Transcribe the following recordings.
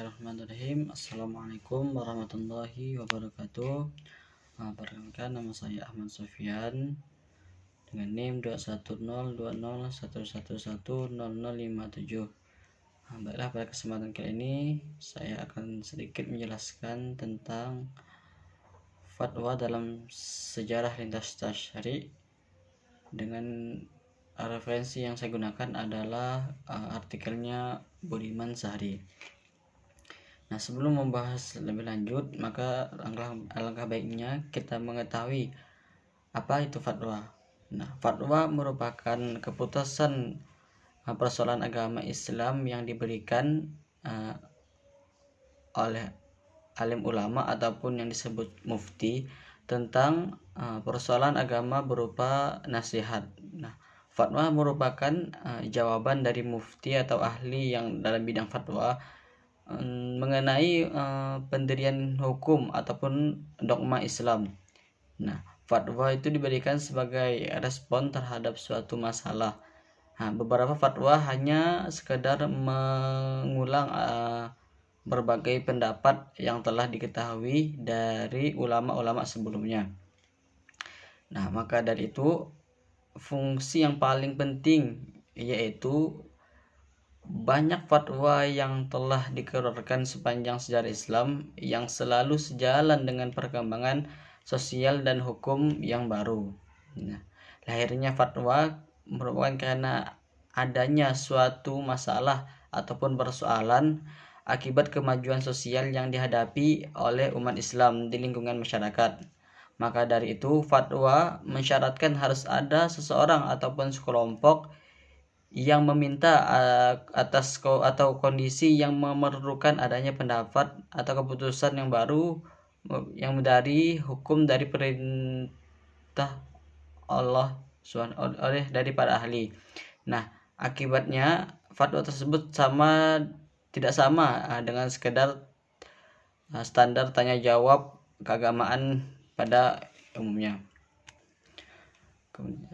Bismillahirrahmanirrahim. Assalamualaikum warahmatullahi wabarakatuh. Perkenalkan, nama saya Ahmad Sofyan dengan NIM 2102011110057. Baiklah, pada kesempatan kali ini saya akan sedikit menjelaskan tentang fatwa dalam sejarah lintas tasyri. Dengan referensi yang saya gunakan adalah artikelnya Budiman Sahri. Nah, sebelum membahas lebih lanjut, maka alangkah baiknya kita mengetahui apa itu fatwa. Nah, fatwa merupakan keputusan persoalan agama Islam yang diberikan oleh alim ulama ataupun yang disebut mufti tentang persoalan agama berupa nasihat. Nah, fatwa merupakan jawaban dari mufti atau ahli yang dalam bidang fatwa mengenai pendirian hukum ataupun dogma Islam. Nah, fatwa itu diberikan sebagai respon terhadap suatu masalah. Nah, beberapa fatwa hanya sekedar mengulang berbagai pendapat yang telah diketahui dari ulama-ulama sebelumnya. Nah, maka dari itu fungsi yang paling penting yaitu banyak fatwa yang telah dikeluarkan sepanjang sejarah Islam yang selalu sejalan dengan perkembangan sosial dan hukum yang baru. Nah, lahirnya fatwa merupakan karena adanya suatu masalah ataupun persoalan akibat kemajuan sosial yang dihadapi oleh umat Islam di lingkungan masyarakat. Maka dari itu fatwa mensyaratkan harus ada seseorang ataupun sekelompok yang meminta atas atau kondisi yang memerlukan adanya pendapat atau keputusan yang baru yang dari hukum dari perintah Allah oleh dari para ahli. Nah, akibatnya fatwa tersebut tidak sama dengan sekedar standar tanya jawab keagamaan pada umumnya.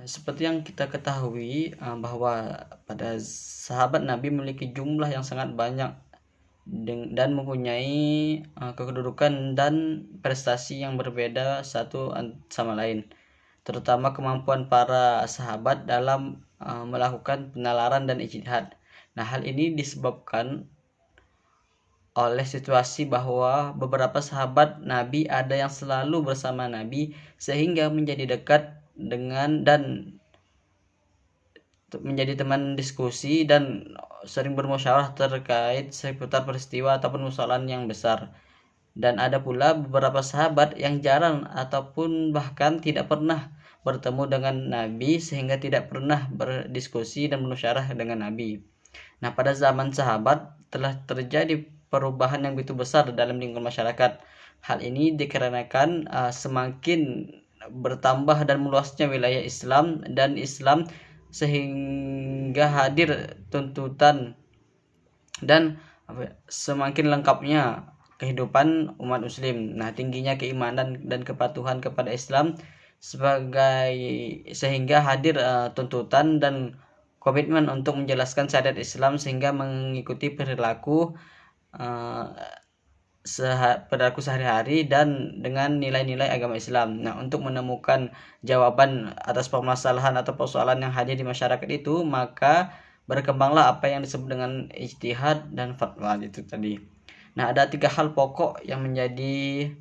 Seperti yang kita ketahui bahwa pada sahabat Nabi memiliki jumlah yang sangat banyak dan mempunyai kedudukan dan prestasi yang berbeda satu sama lain, terutama kemampuan para sahabat dalam melakukan penalaran dan ijtihad. Nah, hal ini disebabkan oleh situasi bahwa beberapa sahabat Nabi ada yang selalu bersama Nabi sehingga menjadi dekat dengan dan menjadi teman diskusi dan sering bermusyawarah terkait seputar peristiwa ataupun persoalan yang besar. Dan ada pula beberapa sahabat yang jarang ataupun bahkan tidak pernah bertemu dengan Nabi sehingga tidak pernah berdiskusi dan bermusyawarah dengan Nabi. Nah, pada zaman sahabat telah terjadi perubahan yang begitu besar dalam lingkungan masyarakat. Hal ini dikarenakan semakin bertambah dan meluasnya wilayah Islam dan Islam sehingga hadir tuntutan dan semakin lengkapnya kehidupan umat muslim. Nah, tingginya keimanan dan kepatuhan kepada Islam sehingga hadir tuntutan dan komitmen untuk menjelaskan syariat Islam sehingga mengikuti perilaku sehari-hari dan dengan nilai-nilai agama Islam. Nah, untuk menemukan jawaban atas permasalahan atau persoalan yang hadir di masyarakat itu, maka berkembanglah apa yang disebut dengan ijtihad dan fatwa itu tadi. Nah, ada 3 hal pokok yang menjadi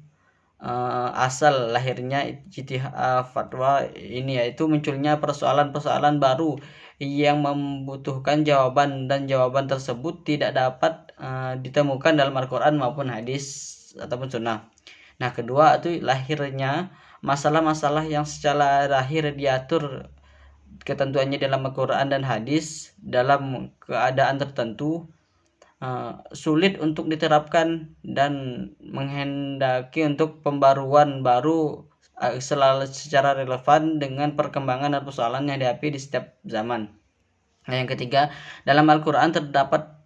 asal lahirnya ijtihad fatwa ini, yaitu munculnya persoalan-persoalan baru yang membutuhkan jawaban dan jawaban tersebut tidak dapat ditemukan dalam Al-Quran maupun hadis ataupun sunnah. Nah, kedua itu lahirnya masalah-masalah yang secara lahir diatur ketentuannya dalam Al-Quran dan hadis dalam keadaan tertentu sulit untuk diterapkan dan menghendaki untuk pembaruan baru selalu secara relevan dengan perkembangan dan persoalan yang dihadapi di setiap zaman. Nah, yang ketiga, dalam Al-Quran terdapat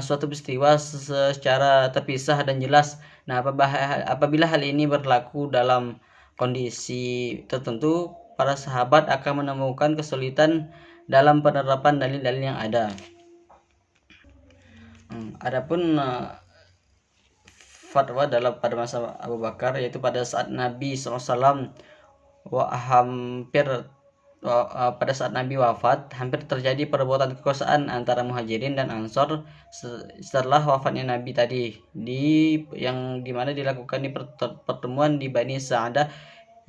suatu peristiwa secara terpisah dan jelas. Nah, apabila hal ini berlaku dalam kondisi tertentu, para sahabat akan menemukan kesulitan dalam penerapan dalil-dalil yang ada. Adapun fatwa pada masa Abu Bakar, yaitu pada saat Nabi SAW pada saat Nabi wafat, hampir terjadi perbuatan kekuasaan antara Muhajirin dan Ansor setelah wafatnya Nabi tadi, yang dimana dilakukan di pertemuan di Bani Sa'adah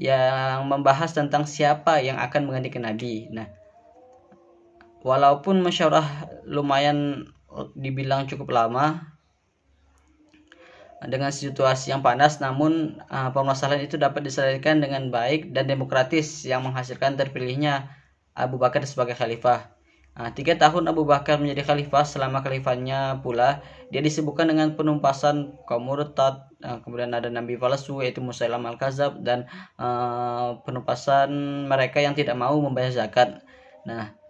yang membahas tentang siapa yang akan menggantikan Nabi. Nah, walaupun musyawarah lumayan dibilang cukup lama dengan situasi yang panas, namun permasalahan itu dapat diselesaikan dengan baik dan demokratis yang menghasilkan terpilihnya Abu Bakar sebagai khalifah. 3 tahun Abu Bakar menjadi khalifah. Selama khalifahnya pula dia disibukkan dengan penumpasan kaum murtad, kemudian ada nabi palsu yaitu Musailam al-Kadzab, dan penumpasan mereka yang tidak mau membayar zakat. Nah,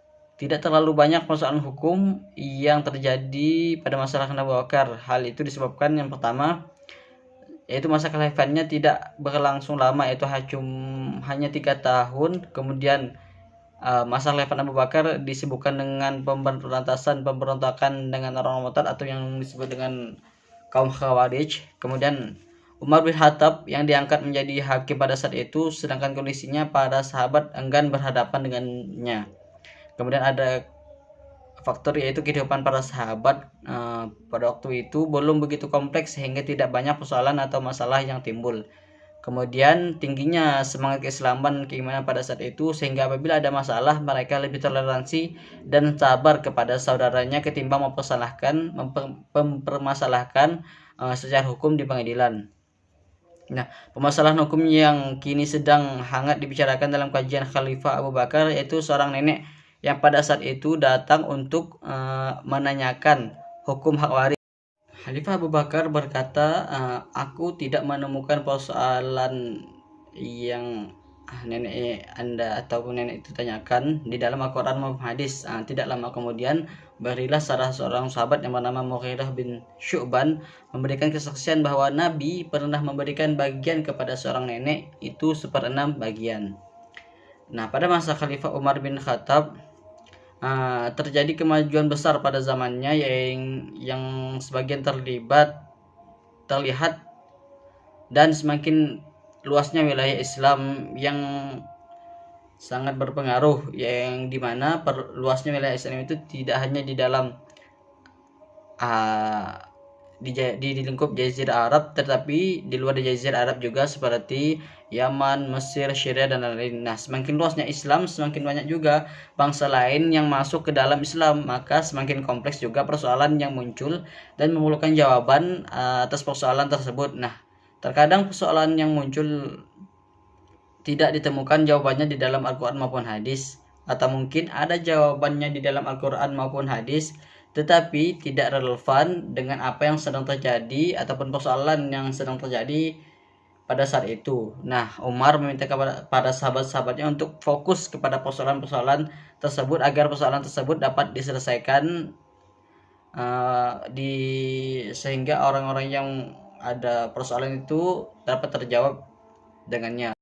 tidak terlalu banyak persoalan hukum yang terjadi pada masalah Abu Bakar. Hal itu disebabkan yang pertama, yaitu masa khilafahnya tidak berlangsung lama, yaitu hanya 3 tahun. Kemudian masa khilafah Abu Bakar disibukkan dengan pemberontakan dengan orang murtad atau yang disebut dengan kaum Khawarij. Kemudian Umar bin Khattab yang diangkat menjadi hakim pada saat itu, sedangkan kondisinya para sahabat enggan berhadapan dengannya. Kemudian ada faktor yaitu kehidupan para sahabat pada waktu itu belum begitu kompleks sehingga tidak banyak persoalan atau masalah yang timbul. Kemudian tingginya semangat keislaman keimanan pada saat itu sehingga apabila ada masalah mereka lebih toleransi dan sabar kepada saudaranya ketimbang mempermasalahkan secara hukum di pengadilan. Nah, permasalahan hukum yang kini sedang hangat dibicarakan dalam kajian Khalifah Abu Bakar yaitu seorang nenek yang pada saat itu datang untuk menanyakan hukum hak waris. Khalifah Abu Bakar berkata, aku tidak menemukan persoalan yang nenek Anda ataupun nenek itu tanyakan di dalam Al-Quran maupun hadis. Tidak lama kemudian berilah salah seorang sahabat yang bernama Mughirah bin Syu'ban memberikan kesaksian bahwa Nabi pernah memberikan bagian kepada seorang nenek itu 1/6 bagian. Nah, pada masa Khalifah Umar bin Khattab terjadi kemajuan besar pada zamannya yang sebagian terlihat dan semakin luasnya wilayah Islam yang sangat berpengaruh, yang dimana luasnya wilayah Islam itu tidak hanya di dalam di lingkup Jazirah Arab, tetapi di luar Jazirah Arab juga seperti Yaman, Mesir, Syria, dan lain-lain. Nah, semakin luasnya Islam, semakin banyak juga bangsa lain yang masuk ke dalam Islam, maka semakin kompleks juga persoalan yang muncul dan memerlukan jawaban atas persoalan tersebut. Nah, terkadang persoalan yang muncul tidak ditemukan jawabannya di dalam Al-Quran maupun hadis, atau mungkin ada jawabannya di dalam Al-Quran maupun hadis, tetapi tidak relevan dengan apa yang sedang terjadi ataupun persoalan yang sedang terjadi pada saat itu. Nah, Umar meminta kepada sahabat-sahabatnya untuk fokus kepada persoalan-persoalan tersebut agar persoalan tersebut dapat diselesaikan sehingga orang-orang yang ada persoalan itu dapat terjawab dengannya.